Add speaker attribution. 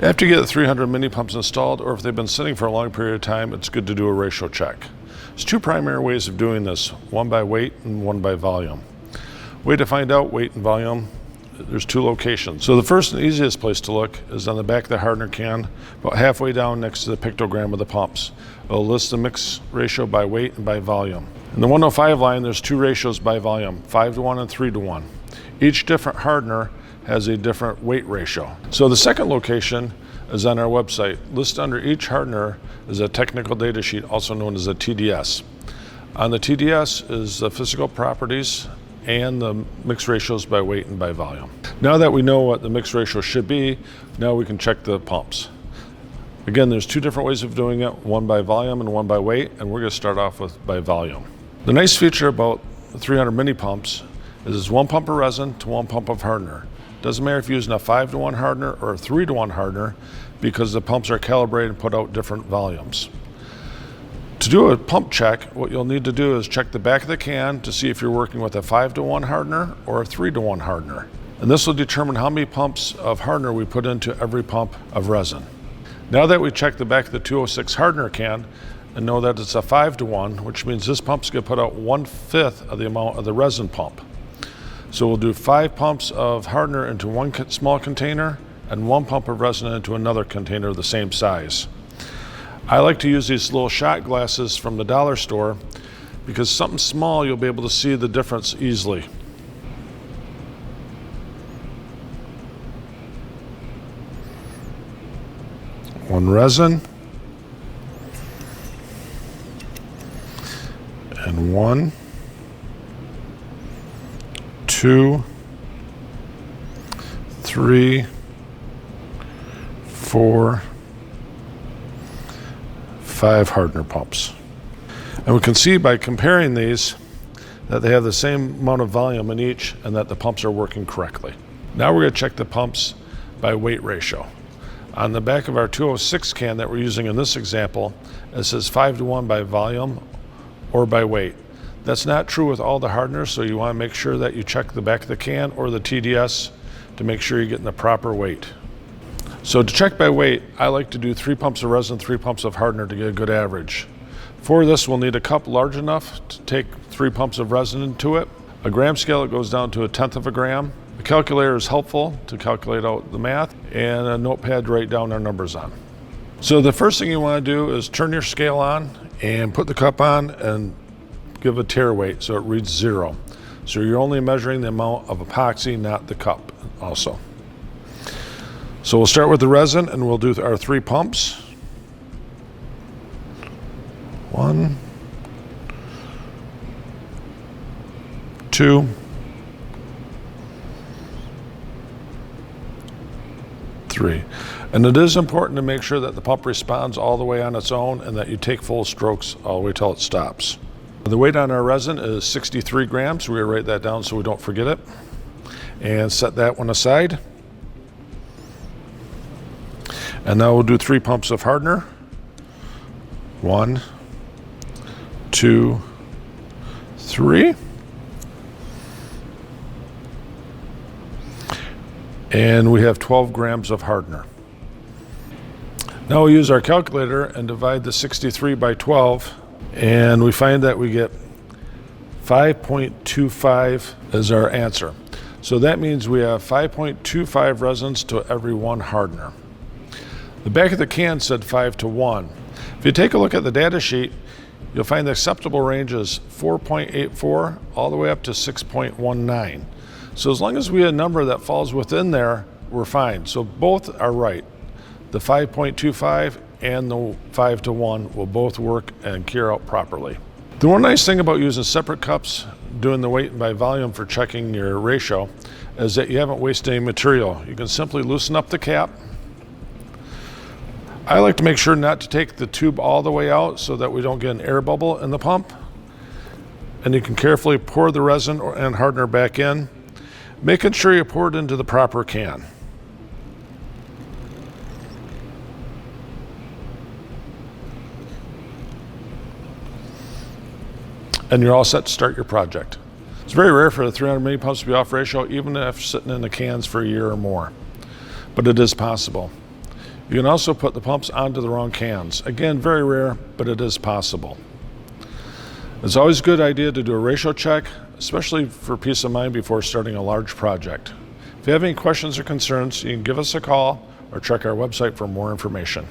Speaker 1: After you get the 300 mini pumps installed, or if they've been sitting for a long period of time, it's good to do a ratio check. There's two primary ways of doing this, one by weight and one by volume. Way to find out weight and volume, there's two locations. So the first and easiest place to look is on the back of the Hardener can, about halfway down next to the pictogram of the pumps. It'll list the mix ratio by weight and by volume. In the 105 line, there's two ratios by volume, 5:1 and 3:1. Each different hardener has a different weight ratio. So the second location is on our website. Listed under each hardener is a technical data sheet, also known as a TDS. On the TDS is the physical properties and the mix ratios by weight and by volume. Now that we know what the mix ratio should be, now we can check the pumps. Again, there's two different ways of doing it, one by volume and one by weight, and we're going to start off with by volume. The nice feature about the 300 mini pumps is it's one pump of resin to one pump of hardener. Doesn't matter if you're using a 5:1 hardener or a 3:1 hardener, because the pumps are calibrated and put out different volumes. To do a pump check, what you'll need to do is check the back of the can to see if you're working with a 5:1 hardener or a 3:1 hardener. And this will determine how many pumps of hardener we put into every pump of resin. Now that we checked the back of the 206 hardener can and know that it's a 5:1, which means this pump's going to put out 1/5 of the amount of the resin pump. So we'll do 5 pumps of hardener into one small container and 1 pump of resin into another container of the same size. I like to use these little shot glasses from the dollar store because something small you'll be able to see the difference easily. One resin and 1, 2, 3, 4, 5 hardener pumps. And we can see by comparing these that they have the same amount of volume in each and that the pumps are working correctly. Now we're going to check the pumps by weight ratio. On the back of our 206 can that we're using in this example, it says 5:1 by volume or by weight. That's not true with all the hardeners, so you want to make sure that you check the back of the can or the TDS to make sure you're getting the proper weight. So to check by weight, I like to do 3 pumps of resin, 3 pumps of hardener to get a good average. For this, we'll need a cup large enough to take 3 pumps of resin into it. A gram scale that goes down to 1/10 of a gram. A calculator is helpful to calculate out the math, and a notepad to write down our numbers on. So the first thing you want to do is turn your scale on and put the cup on and give a tare weight so it reads 0. So you're only measuring the amount of epoxy, not the cup also. So we'll start with the resin and we'll do our 3 pumps. 1, 2, 3. And it is important to make sure that the pump responds all the way on its own and that you take full strokes all the way till it stops. The weight on our resin is 63 grams. We're going to write that down so we don't forget it. And set that one aside. And now we'll do 3 pumps of hardener. 1, 2, 3. And we have 12 grams of hardener. Now we'll use our calculator and divide the 63 by 12. And we find that we get 5.25 as our answer. So that means we have 5.25 resins to every 1 hardener. The back of the can said 5:1. If you take a look at the data sheet, you'll find the acceptable range is 4.84 all the way up to 6.19. So as long as we have a number that falls within there, we're fine. So both are right. The 5.25 and the 5:1 will both work and cure out properly. The one nice thing about using separate cups, doing the weight by volume for checking your ratio, is that you haven't wasted any material. You can simply loosen up the cap. I like to make sure not to take the tube all the way out so that we don't get an air bubble in the pump. And you can carefully pour the resin and hardener back in, making sure you pour it into the proper can. And you're all set to start your project. It's very rare for the 300 mini pumps to be off ratio, even if sitting in the cans for a year or more. But it is possible. You can also put the pumps onto the wrong cans. Again, very rare, but it is possible. It's always a good idea to do a ratio check, especially for peace of mind before starting a large project. If you have any questions or concerns, you can give us a call or check our website for more information.